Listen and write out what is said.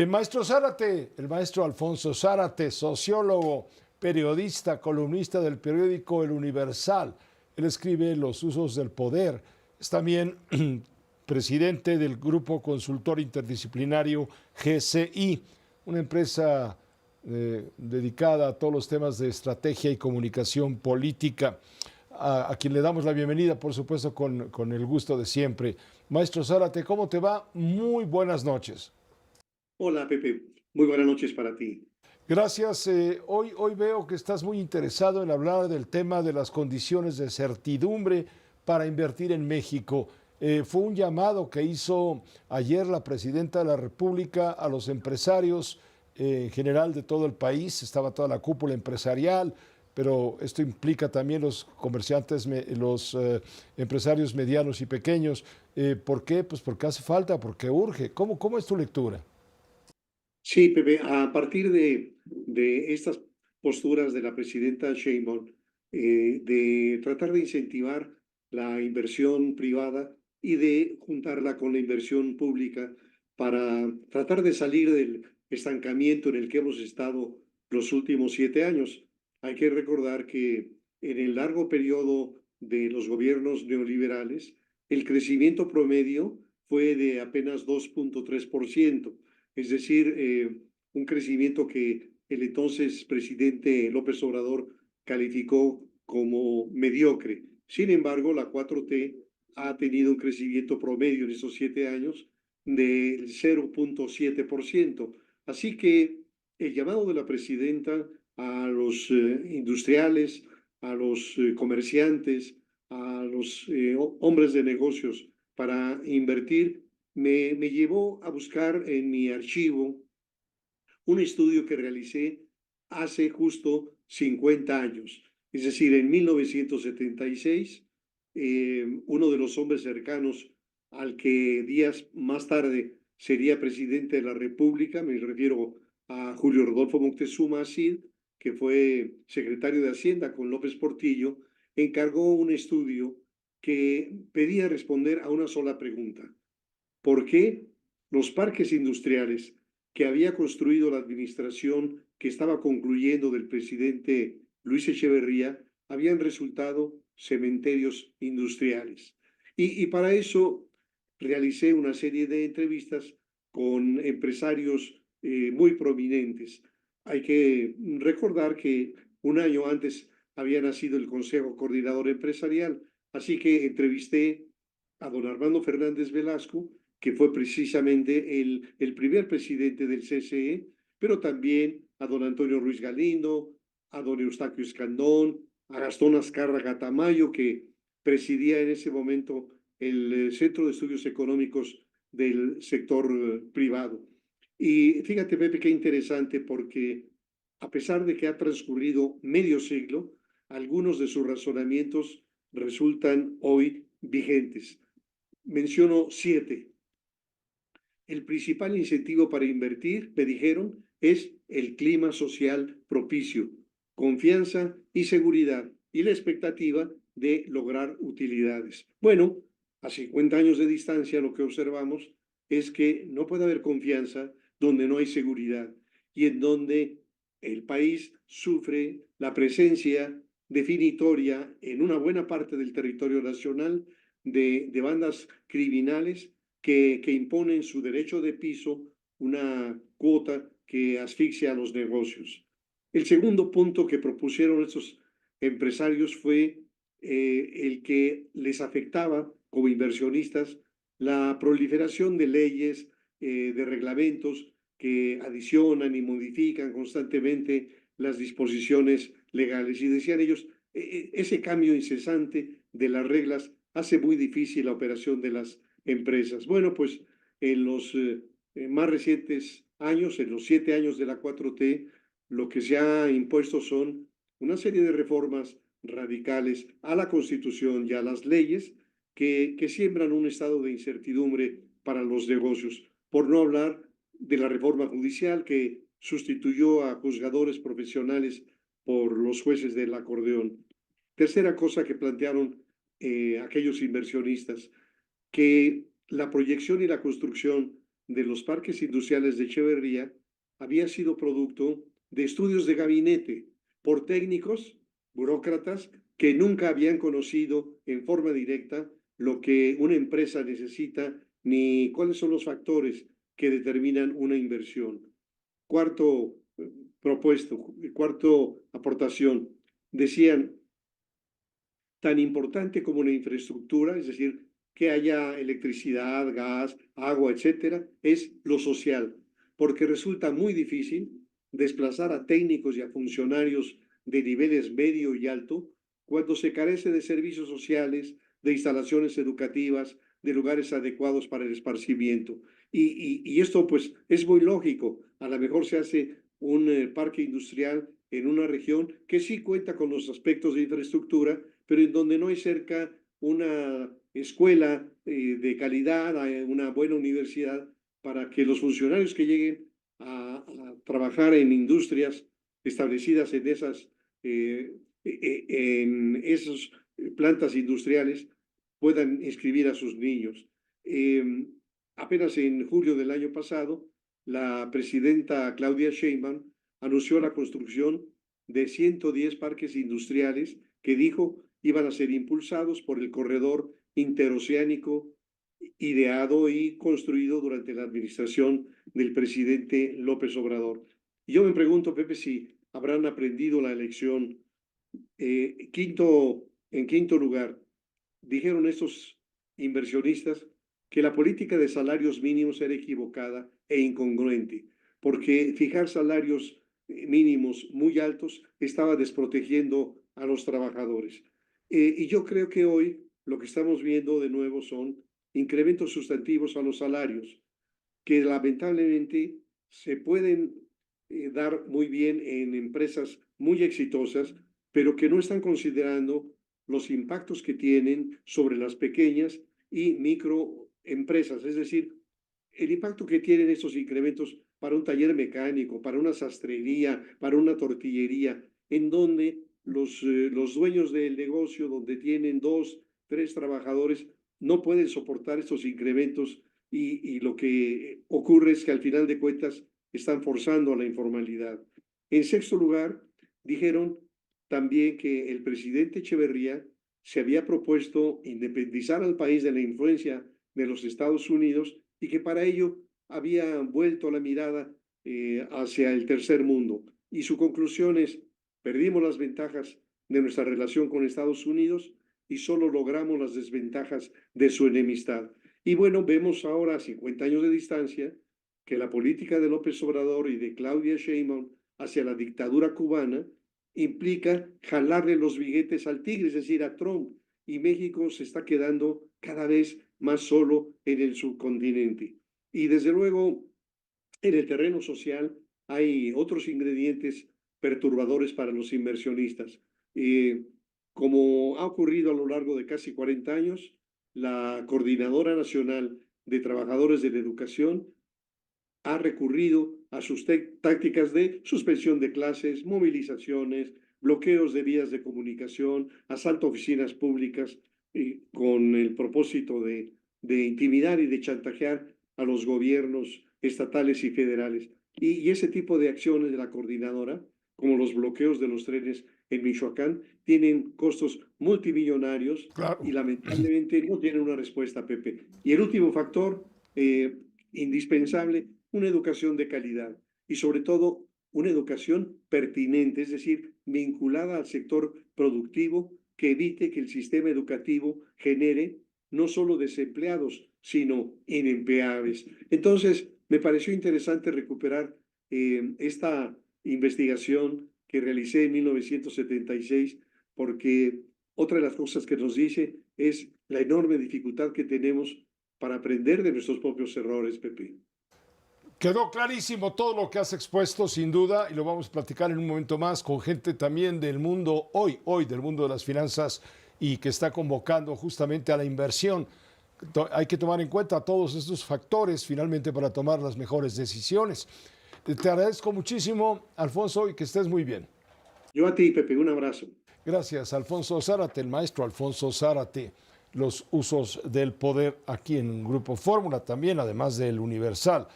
Maestro Zárate, el maestro Alfonso Zárate, sociólogo, periodista, columnista del periódico El Universal. Él escribe Los usos del poder. Es también presidente del Grupo Consultor Interdisciplinario GCI, una empresa dedicada a todos los temas de estrategia y comunicación política, a quien le damos la bienvenida, por supuesto, con el gusto de siempre. Maestro Zárate, ¿cómo te va? Muy buenas noches. Hola Pepe, muy buenas noches para ti. Gracias. Hoy veo que estás muy interesado en hablar del tema de las condiciones de certidumbre para invertir en México. Fue un llamado que hizo ayer la presidenta de la República a los empresarios en general de todo el país. Estaba toda la cúpula empresarial, pero esto implica también los comerciantes, los empresarios medianos y pequeños. ¿Por qué? Pues porque hace falta, porque urge. ¿Cómo es tu lectura? Sí, Pepe, a partir de estas posturas de la presidenta Sheinbaum, de tratar de incentivar la inversión privada y de juntarla con la inversión pública para tratar de salir del estancamiento en el que hemos estado los últimos 7 años. Hay que recordar que en el largo periodo de los gobiernos neoliberales, el crecimiento promedio fue de apenas 2,3%. Es decir, un crecimiento que el entonces presidente López Obrador calificó como mediocre. Sin embargo, la 4T ha tenido un crecimiento promedio en esos 7 años del 0,7%. Así que el llamado de la presidenta a los industriales, a los comerciantes, a los hombres de negocios para invertir me llevó a buscar en mi archivo un estudio que realicé hace justo 50 años. Es decir, en 1976, uno de los hombres cercanos al que días más tarde sería presidente de la República, me refiero a Julio Rodolfo Moctezuma Cid, que fue secretario de Hacienda con López Portillo, encargó un estudio que pedía responder a una sola pregunta: ¿por qué los parques industriales que había construido la administración que estaba concluyendo del presidente Luis Echeverría habían resultado cementerios industriales? Y para eso realicé una serie de entrevistas con empresarios muy prominentes. Hay que recordar que un año antes había nacido el Consejo Coordinador Empresarial, así que entrevisté a don Armando Fernández Velasco, que fue precisamente el primer presidente del CCE, pero también a don Antonio Ruiz Galindo, a don Eustaquio Escandón, a Gastón Azcárraga Tamayo, que presidía en ese momento el Centro de Estudios Económicos del sector privado. Y fíjate, Pepe, qué interesante, porque a pesar de que ha transcurrido medio siglo, algunos de sus razonamientos resultan hoy vigentes. Menciono 7. El principal incentivo para invertir, me dijeron, es el clima social propicio, confianza y seguridad, y la expectativa de lograr utilidades. Bueno, a 50 años de distancia lo que observamos es que no puede haber confianza donde no hay seguridad y en donde el país sufre la presencia definitoria en una buena parte del territorio nacional de bandas criminales que imponen su derecho de piso, una cuota que asfixia a los negocios. El segundo punto que propusieron estos empresarios fue el que les afectaba como inversionistas la proliferación de leyes, de reglamentos que adicionan y modifican constantemente las disposiciones legales. Y decían ellos, ese cambio incesante de las reglas hace muy difícil la operación de las empresas. Bueno, pues en los más recientes años, en los 7 años de la 4T, lo que se ha impuesto son una serie de reformas radicales a la Constitución y a las leyes que siembran un estado de incertidumbre para los negocios, por no hablar de la reforma judicial que sustituyó a juzgadores profesionales por los jueces del acordeón. Tercera cosa que plantearon aquellos inversionistas: que la proyección y la construcción de los parques industriales de Echeverría había sido producto de estudios de gabinete por técnicos, burócratas, que nunca habían conocido en forma directa lo que una empresa necesita ni cuáles son los factores que determinan una inversión. Cuarto cuarto aportación, decían, tan importante como la infraestructura, es decir, que haya electricidad, gas, agua, etcétera, es lo social, porque resulta muy difícil desplazar a técnicos y a funcionarios de niveles medio y alto cuando se carece de servicios sociales, de instalaciones educativas, de lugares adecuados para el esparcimiento. Y esto pues es muy lógico. A lo mejor se hace un parque industrial en una región que sí cuenta con los aspectos de infraestructura, pero en donde no hay cerca una escuela de calidad, una buena universidad, para que los funcionarios que lleguen a trabajar en industrias establecidas en esas plantas industriales puedan inscribir a sus niños. Apenas en julio del año pasado, la presidenta Claudia Sheinbaum anunció la construcción de 110 parques industriales que dijo iban a ser impulsados por el corredor interoceánico ideado y construido durante la administración del presidente López Obrador. Y yo me pregunto, Pepe, si habrán aprendido la lección. En quinto lugar, dijeron estos inversionistas que la política de salarios mínimos era equivocada e incongruente, porque fijar salarios mínimos muy altos estaba desprotegiendo a los trabajadores. Y yo creo que hoy lo que estamos viendo de nuevo son incrementos sustantivos a los salarios, que lamentablemente se pueden dar muy bien en empresas muy exitosas, pero que no están considerando los impactos que tienen sobre las pequeñas y microempresas, es decir, el impacto que tienen estos incrementos para un taller mecánico, para una sastrería, para una tortillería, en donde los dueños del negocio, donde tienen 2, 3 trabajadores, no pueden soportar estos incrementos y lo que ocurre es que al final de cuentas están forzando a la informalidad. En sexto lugar, dijeron también que el presidente Echeverría se había propuesto independizar al país de la influencia de los Estados Unidos y que para ello había vuelto la mirada hacia el tercer mundo. Y su conclusión es, perdimos las ventajas de nuestra relación con Estados Unidos y solo logramos las desventajas de su enemistad. Y bueno, vemos ahora, a 50 años de distancia, que la política de López Obrador y de Claudia Sheinbaum hacia la dictadura cubana implica jalarle los billetes al tigre, es decir, a Trump, y México se está quedando cada vez más solo en el subcontinente. Y desde luego, en el terreno social hay otros ingredientes perturbadores para los inversionistas. Como ha ocurrido a lo largo de casi 40 años, la Coordinadora Nacional de Trabajadores de la Educación ha recurrido a sus tácticas de suspensión de clases, movilizaciones, bloqueos de vías de comunicación, asalto a oficinas públicas, con el propósito de intimidar y de chantajear a los gobiernos estatales y federales. Y ese tipo de acciones de la coordinadora, como los bloqueos de los trenes en Michoacán, tienen costos multimillonarios Claro. y lamentablemente no tienen una respuesta, Pepe. Y el último factor indispensable, una educación de calidad y sobre todo una educación pertinente, es decir, vinculada al sector productivo que evite que el sistema educativo genere no solo desempleados, sino inempleables. Entonces, me pareció interesante recuperar esta investigación que realicé en 1976, porque otra de las cosas que nos dice es la enorme dificultad que tenemos para aprender de nuestros propios errores, Pepe. Quedó clarísimo todo lo que has expuesto, sin duda, y lo vamos a platicar en un momento más con gente también del mundo, hoy del mundo de las finanzas y que está convocando justamente a la inversión. Hay que tomar en cuenta todos estos factores finalmente para tomar las mejores decisiones. Te agradezco muchísimo, Alfonso, y que estés muy bien. Yo a ti, Pepe, un abrazo. Gracias, Alfonso Zárate, el maestro Alfonso Zárate. los usos del poder aquí en Grupo Fórmula también, además del Universal.